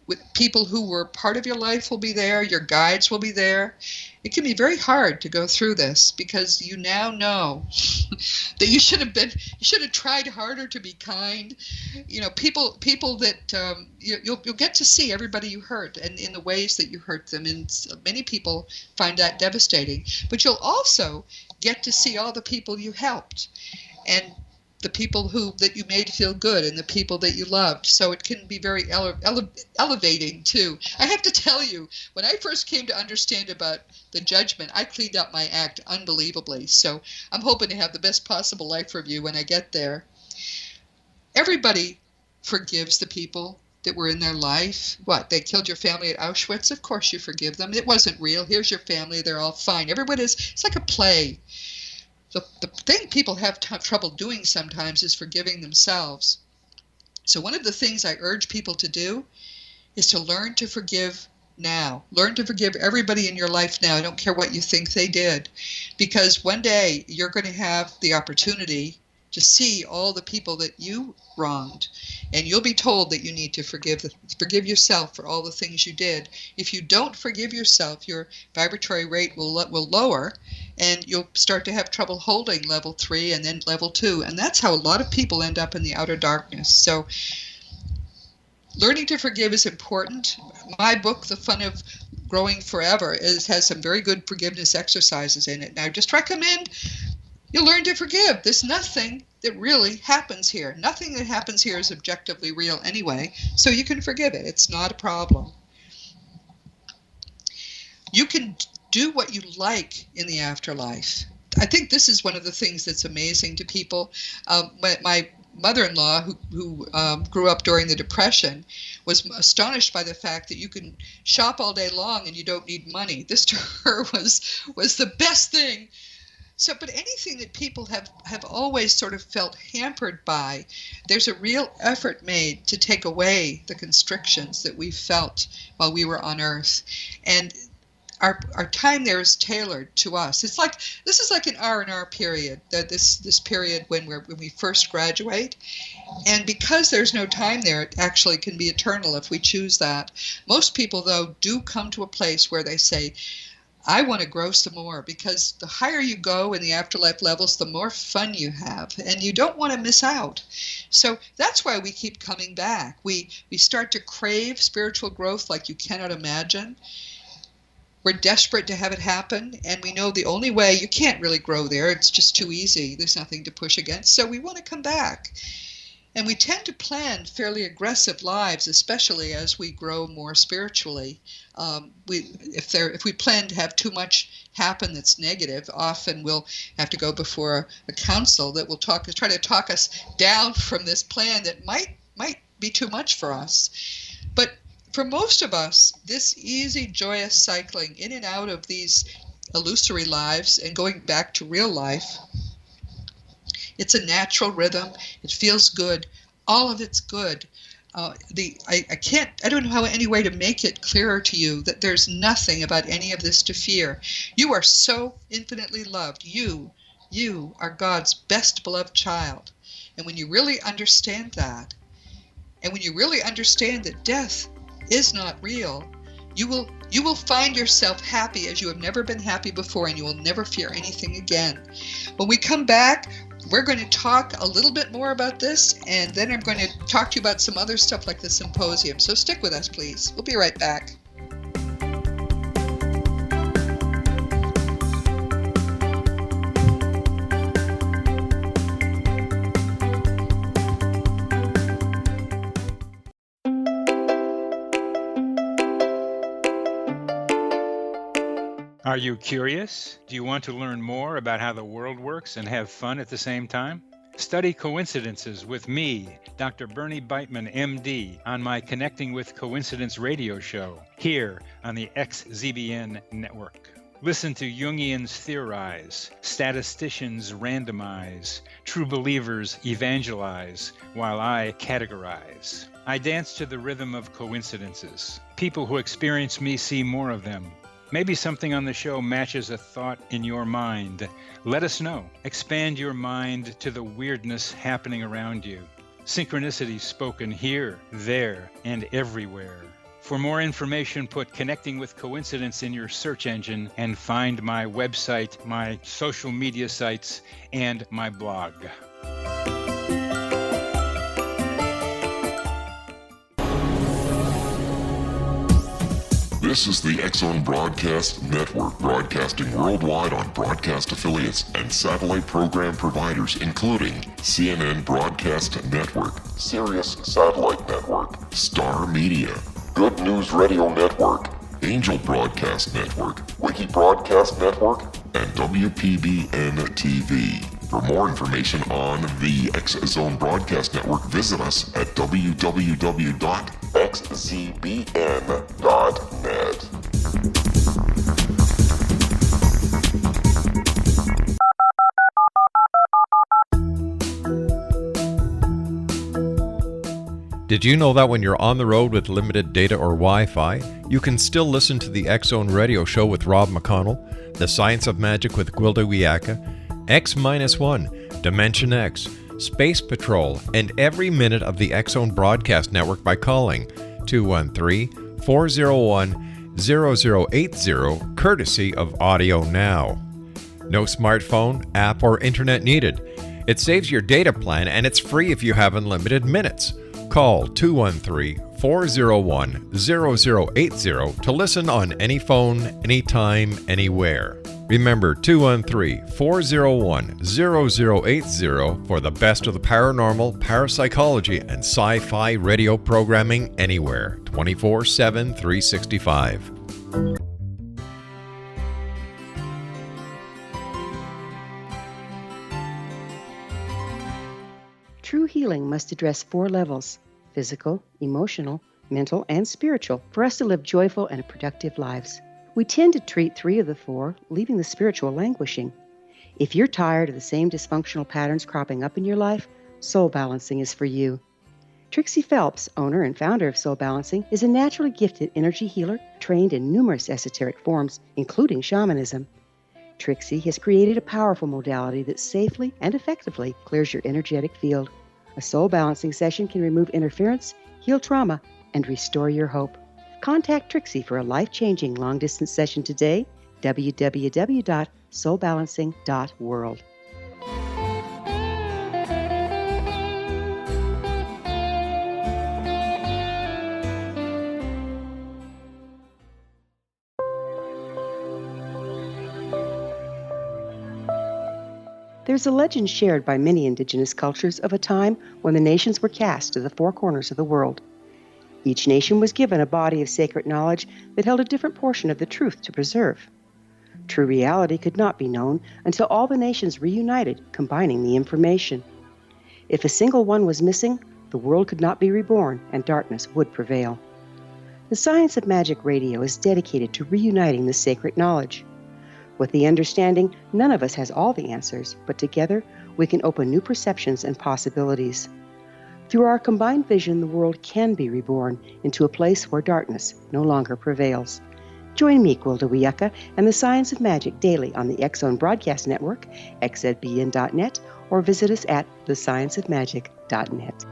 with people who were part of your life will be there, your guides will be there. It can be very hard to go through this because you now know that you should have tried harder to be kind. People that you'll get to see everybody you hurt and in the ways that you hurt them, and many people find that devastating. But you'll also get to see all the people you helped and the people that you made feel good and the people that you loved. So it can be very elevating too. I have to tell you, when I first came to understand about the judgment, I cleaned up my act unbelievably. So I'm hoping to have the best possible life review when I get there. Everybody forgives the people that were in their life. What, they killed your family at Auschwitz? Of course you forgive them. It wasn't real. Here's your family. They're all fine. It's like a play. The thing people have trouble doing sometimes is forgiving themselves. So one of the things I urge people to do is to learn to forgive now. Learn to forgive everybody in your life now. I don't care what you think they did. Because one day you're going to have the opportunity to see all the people that you wronged. And you'll be told that you need to forgive yourself for all the things you did. If you don't forgive yourself, your vibratory rate will lower, and you'll start to have trouble holding level 3 and then level 2. And that's how a lot of people end up in the outer darkness. So learning to forgive is important. My book, The Fun of Growing Forever, has some very good forgiveness exercises in it. And I just recommend you learn to forgive. There's nothing that really happens here. Nothing that happens here is objectively real anyway, so you can forgive it. It's not a problem. You can do what you like in the afterlife. I think this is one of the things that's amazing to people. My mother-in-law, who grew up during the Depression, was astonished by the fact that you can shop all day long and you don't need money. This to her was the best thing. So, but anything that people have always sort of felt hampered by, there's a real effort made to take away the constrictions that we felt while we were on Earth. And our time there is tailored to us. This is like an R&R period, this period when we first graduate. And because there's no time there, it actually can be eternal if we choose that. Most people, though, do come to a place where they say, I want to grow some more, because the higher you go in the afterlife levels, the more fun you have, and you don't want to miss out. So that's why we keep coming back. We start to crave spiritual growth like you cannot imagine. We're desperate to have it happen, and we know the only way, you can't really grow there. It's just too easy. There's nothing to push against. So we want to come back. And we tend to plan fairly aggressive lives, especially as we grow more spiritually. If we plan to have too much happen that's negative, often we'll have to go before a council that will try to talk us down from this plan that might be too much for us. But for most of us, this easy, joyous cycling in and out of these illusory lives and going back to real life, it's a natural rhythm. It feels good. All of it's good. I don't know any way to make it clearer to you that there's nothing about any of this to fear. You are so infinitely loved. You are God's best beloved child. And when you really understand that, and when you really understand that death is not real, you will find yourself happy as you have never been happy before, and you will never fear anything again. When we come back, we're going to talk a little bit more about this, and then I'm going to talk to you about some other stuff like the symposium. So stick with us, please. We'll be right back. Are you curious? Do you want to learn more about how the world works and have fun at the same time? Study coincidences with me, Dr. Bernie Beitman, MD, on my Connecting with Coincidence radio show, here on the XZBN network. Listen to Jungians theorize, statisticians randomize, true believers evangelize, while I categorize. I dance to the rhythm of coincidences. People who experience me see more of them. Maybe something on the show matches a thought in your mind. Let us know. Expand your mind to the weirdness happening around you. Synchronicity spoken here, there, and everywhere. For more information, put Connecting with Coincidence in your search engine and find my website, my social media sites, and my blog. This is the X-Zone Broadcast Network, broadcasting worldwide on broadcast affiliates and satellite program providers, including CNN Broadcast Network, Sirius Satellite Network, Star Media, Good News Radio Network, Angel Broadcast Network, Wiki Broadcast Network, and WPBN TV. For more information on the X-Zone Broadcast Network, visit us at www.xzbn.net. Did you know that when you're on the road with limited data or Wi-Fi, you can still listen to the X-Zone Radio Show with Rob McConnell, The Science of Magic with Gwilda Wiyaka, X-1, Dimension X, Space Patrol, and every minute of the X-Zone Broadcast Network by calling 213-401-0080, courtesy of Audio Now. No smartphone, app, or internet needed. It saves your data plan and it's free if you have unlimited minutes. Call 213-401-0080 to listen on any phone, anytime, anywhere. Remember 213-401-0080 for the best of the paranormal, parapsychology, and sci-fi radio programming anywhere, 24/7, 365. True healing must address 4 levels: physical, emotional, mental, and spiritual, for us to live joyful and productive lives. We tend to treat 3 of the 4, leaving the spiritual languishing. If you're tired of the same dysfunctional patterns cropping up in your life, Soul Balancing is for you. Trixie Phelps, owner and founder of Soul Balancing, is a naturally gifted energy healer trained in numerous esoteric forms, including shamanism. Trixie has created a powerful modality that safely and effectively clears your energetic field. A soul balancing session can remove interference, heal trauma, and restore your hope. Contact Trixie for a life-changing long-distance session today, www.soulbalancing.world. There's a legend shared by many indigenous cultures of a time when the nations were cast to the 4 corners of the world. Each nation was given a body of sacred knowledge that held a different portion of the truth to preserve. True reality could not be known until all the nations reunited, combining the information. If a single one was missing, the world could not be reborn and darkness would prevail. The Science of Magic Radio is dedicated to reuniting this sacred knowledge. With the understanding, none of us has all the answers, but together we can open new perceptions and possibilities. Through our combined vision, the world can be reborn into a place where darkness no longer prevails. Join me, Gwilda Wiyaka, and the Science of Magic daily on the X-Zone Broadcast Network, xzbn.net, or visit us at thescienceofmagic.net.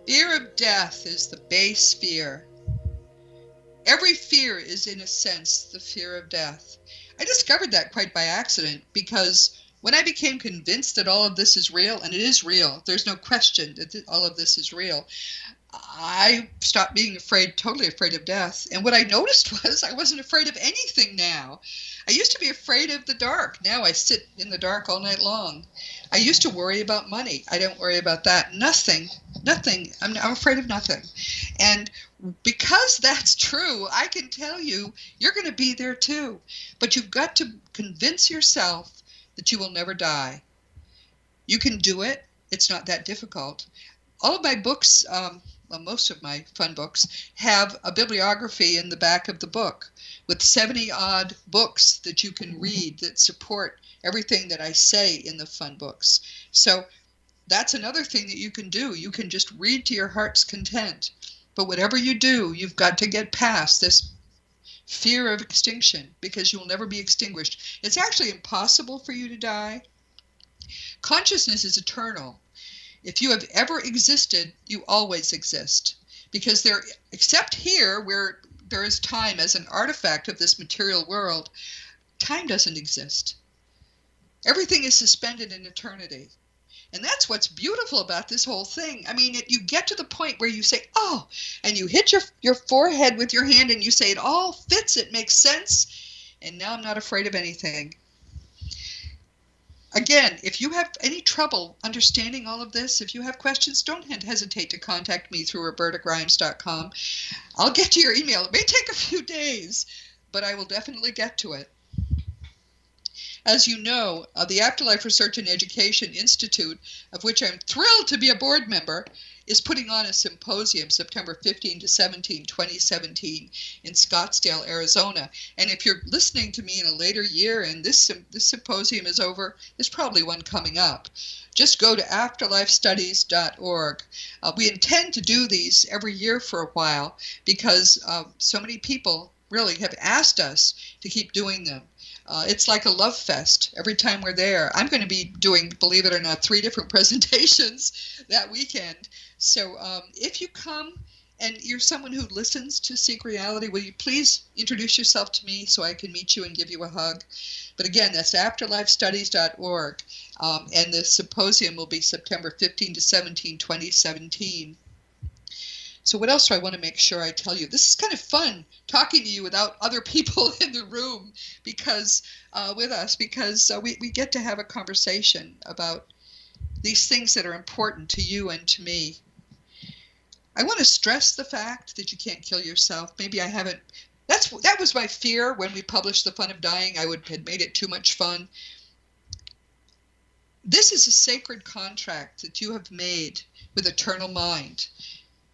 Fear of death is the base fear. Every fear is, in a sense, the fear of death. I discovered that quite by accident, because when I became convinced that all of this is real, and it is real, there's no question that all of this is real, I stopped being totally afraid of death. And what I noticed was I wasn't afraid of anything now. I used to be afraid of the dark. Now I sit in the dark all night long. I used to worry about money. I don't worry about that. Nothing. I'm afraid of nothing. And because that's true, I can tell you, you're going to be there too. But you've got to convince yourself that you will never die. You can do it. It's not that difficult. All of my books, most of my fun books, have a bibliography in the back of the book with 70-odd books that you can read that support everything that I say in the fun books. So That's another thing that you can do. You can just read to your heart's content. But whatever you do, you've got to get past this fear of extinction, because you will never be extinguished. It's actually impossible for you to die. Consciousness is eternal. If you have ever existed, you always exist. Because there, except here, where there is time as an artifact of this material world, time doesn't exist. Everything is suspended in eternity. And that's what's beautiful about this whole thing. I mean, you get to the point where you say, oh, and you hit your forehead with your hand and you say, it all fits, it makes sense, and now I'm not afraid of anything. Again, if you have any trouble understanding all of this, if you have questions, don't hesitate to contact me through robertagrimes.com. I'll get to your email. It may take a few days, but I will definitely get to it. As you know, the Afterlife Research and Education Institute, of which I'm thrilled to be a board member, is putting on a symposium September 15 to 17, 2017 in Scottsdale, Arizona. And if you're listening to me in a later year and this symposium is over, there's probably one coming up. Just go to afterlifestudies.org. We intend to do these every year for a while because so many people really have asked us to keep doing them. It's like a love fest every time we're there. I'm going to be doing, believe it or not, 3 different presentations that weekend. So if you come and you're someone who listens to Seek Reality, will you please introduce yourself to me so I can meet you and give you a hug? But again, that's afterlifestudies.org. And the symposium will be September 15 to 17, 2017. So what else do I want to make sure I tell you? This is kind of fun talking to you without other people in the room because we get to have a conversation about these things that are important to you and to me. I want to stress the fact that you can't kill yourself. Maybe I haven't. That was my fear when we published The Fun of Dying. I had made it too much fun. This is a sacred contract that you have made with Eternal Mind.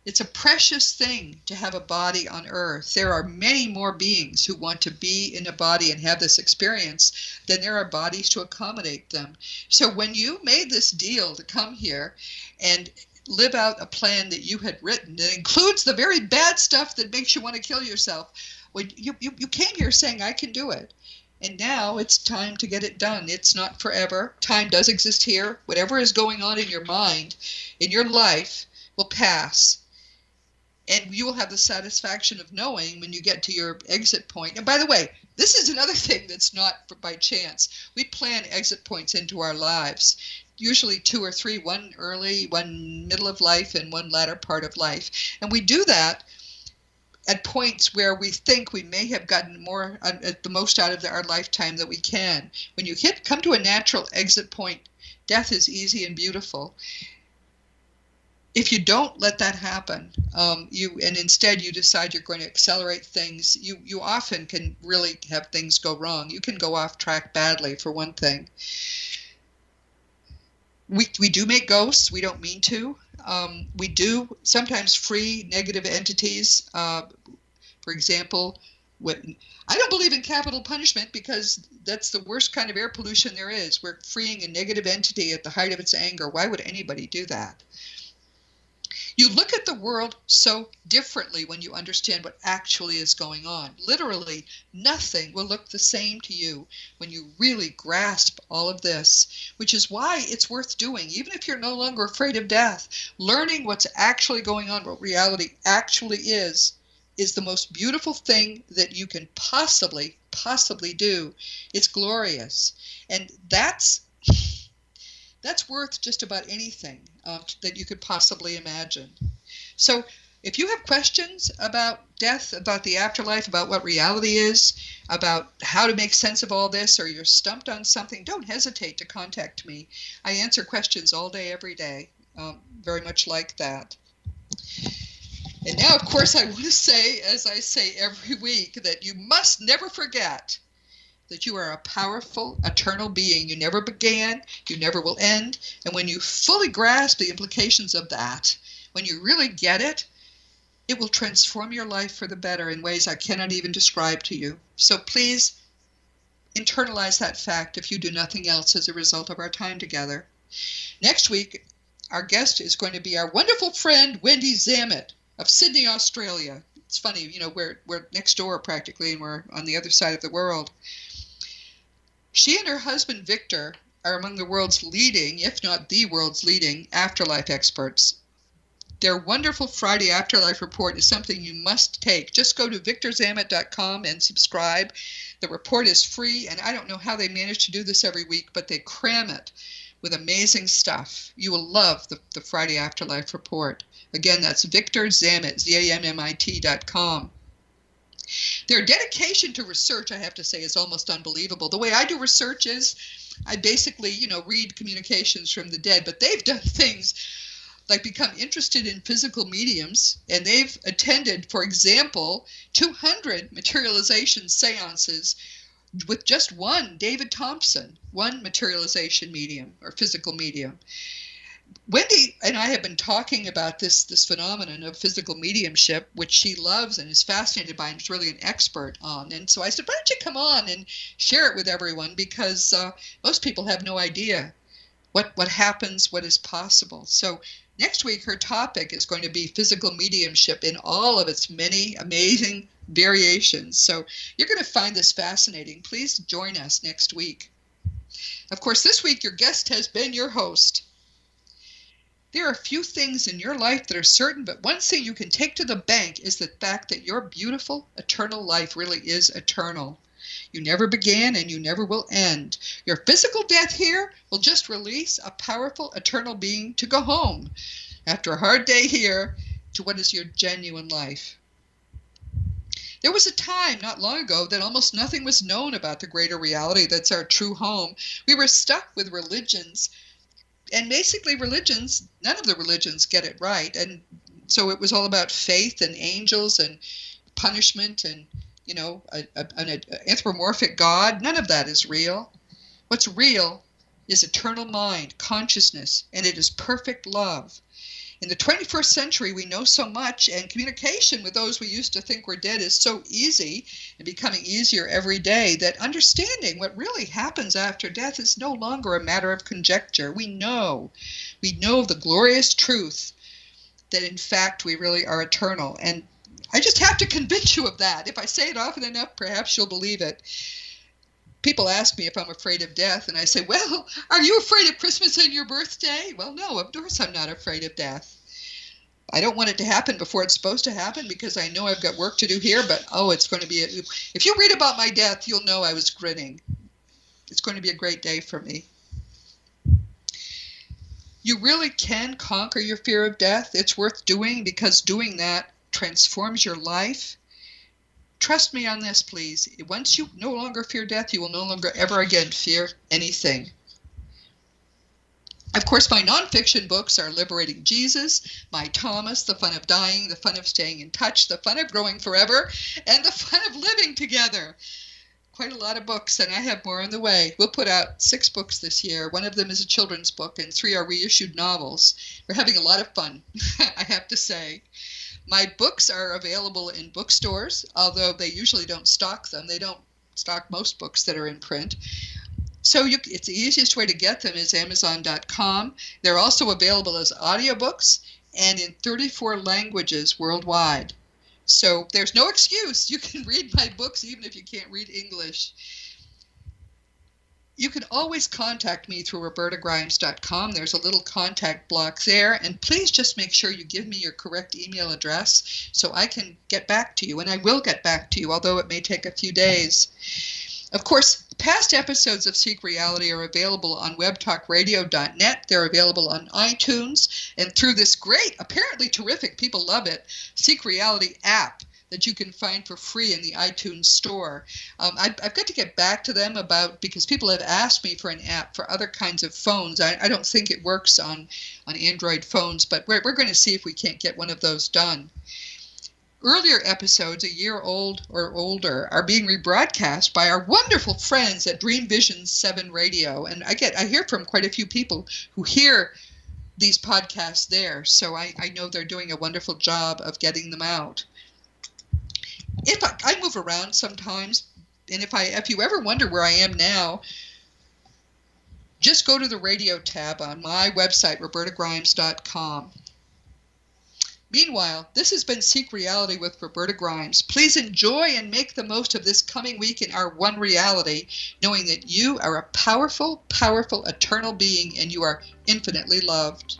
It's a precious thing to have a body on earth. There are many more beings who want to be in a body and have this experience than there are bodies to accommodate them. So when you made this deal to come here and live out a plan that you had written that includes the very bad stuff that makes you want to kill yourself, when you came here saying, I can do it. And now it's time to get it done. It's not forever. Time does exist here. Whatever is going on in your mind, in your life, will pass. And you will have the satisfaction of knowing when you get to your exit point. And by the way, this is another thing that's not by chance. We plan exit points into our lives, usually 2 or 3, one early, one middle of life, and one latter part of life. And we do that at points where we think we may have gotten the most out of our lifetime that we can. When you come to a natural exit point, death is easy and beautiful. If you don't let that happen, and instead you decide you're going to accelerate things, you often can really have things go wrong. You can go off track badly, for one thing. We do make ghosts. We don't mean to. We do sometimes free negative entities. For example, I don't believe in capital punishment because that's the worst kind of air pollution there is. We're freeing a negative entity at the height of its anger. Why would anybody do that? You look at the world so differently when you understand what actually is going on. Literally, nothing will look the same to you when you really grasp all of this, which is why it's worth doing. Even if you're no longer afraid of death, learning what's actually going on, what reality actually is the most beautiful thing that you can possibly do. It's glorious. And that's worth just about anything that you could possibly imagine. So if you have questions about death, about the afterlife, about what reality is, about how to make sense of all this, or you're stumped on something, don't hesitate to contact me. I answer questions all day, every day, very much like that. And now, of course, I want to say, as I say every week, that you must never forget that you are a powerful, eternal being. You never began, you never will end. And when you fully grasp the implications of that, when you really get it, it will transform your life for the better in ways I cannot even describe to you. So please internalize that fact if you do nothing else as a result of our time together. Next week, our guest is going to be our wonderful friend, Wendy Zamet of Sydney, Australia. It's funny, you know, we're next door practically, and we're on the other side of the world. She and her husband, Victor, are among the world's leading, if not the world's leading, afterlife experts. Their wonderful Friday Afterlife report is something you must take. Just go to victorzamet.com and subscribe. The report is free, and I don't know how they manage to do this every week, but they cram it with amazing stuff. You will love the Friday Afterlife report. Again, that's Victor Zamet, ZAMMIT.com. Their dedication to research, I have to say, is almost unbelievable. The way I do research is I basically, read communications from the dead, but they've done things like become interested in physical mediums, and they've attended, for example, 200 materialization seances with just one David Thompson, one materialization medium or physical medium. Wendy and I have been talking about this phenomenon of physical mediumship, which she loves and is fascinated by and is really an expert on. And so I said, why don't you come on and share it with everyone, because most people have no idea what happens, what is possible. So next week, her topic is going to be physical mediumship in all of its many amazing variations. So you're going to find this fascinating. Please join us next week. Of course, this week, your guest has been your host. There are a few things in your life that are certain, but one thing you can take to the bank is the fact that your beautiful, eternal life really is eternal. You never began and you never will end. Your physical death here will just release a powerful, eternal being to go home after a hard day here to what is your genuine life. There was a time not long ago that almost nothing was known about the greater reality that's our true home. We were stuck with religions. And basically religions, none of the religions get it right. And so it was all about faith and angels and punishment and, an anthropomorphic God. None of that is real. What's real is eternal mind, consciousness, and it is perfect love. In the 21st century, we know so much, and communication with those we used to think were dead is so easy and becoming easier every day that understanding what really happens after death is no longer a matter of conjecture. We know the glorious truth that in fact we really are eternal. And I just have to convince you of that. If I say it often enough, perhaps you'll believe it. People ask me if I'm afraid of death, and I say, well, are you afraid of Christmas and your birthday? Well, no, of course I'm not afraid of death. I don't want it to happen before it's supposed to happen because I know I've got work to do here, but it's going to be, if you read about my death, you'll know I was grinning. It's going to be a great day for me. You really can conquer your fear of death. It's worth doing because doing that transforms your life. Trust me on this, please. Once you no longer fear death, you will no longer ever again fear anything. Of course, my nonfiction books are Liberating Jesus, My Thomas, The Fun of Dying, The Fun of Staying in Touch, The Fun of Growing Forever, and The Fun of Living Together. Quite a lot of books, and I have more on the way. We'll put out 6 books this year. One of them is a children's book, and 3 are reissued novels. We're having a lot of fun, I have to say. My books are available in bookstores, although they usually don't stock them. They don't stock most books that are in print. So it's the easiest way to get them is Amazon.com. They're also available as audiobooks and in 34 languages worldwide. So there's no excuse. You can read my books even if you can't read English. You can always contact me through robertagrimes.com. There's a little contact block there. And please just make sure you give me your correct email address so I can get back to you. And I will get back to you, although it may take a few days. Of course, past episodes of Seek Reality are available on webtalkradio.net. They're available on iTunes and through this great, apparently terrific, people love it, Seek Reality app that you can find for free in the iTunes store. I've got to get back to them because people have asked me for an app for other kinds of phones. I don't think it works on Android phones, but we're going to see if we can't get one of those done. Earlier episodes, a year old or older, are being rebroadcast by our wonderful friends at Dream Vision 7 Radio. And I hear from quite a few people who hear these podcasts there. So I know they're doing a wonderful job of getting them out. If I move around sometimes, and if you ever wonder where I am now, Just go to the radio tab on my website, robertagrimes.com. Meanwhile, this has been Seek Reality with Roberta Grimes. Please enjoy and make the most of this coming week in our one reality, knowing that you are a powerful, powerful, eternal being and you are infinitely loved.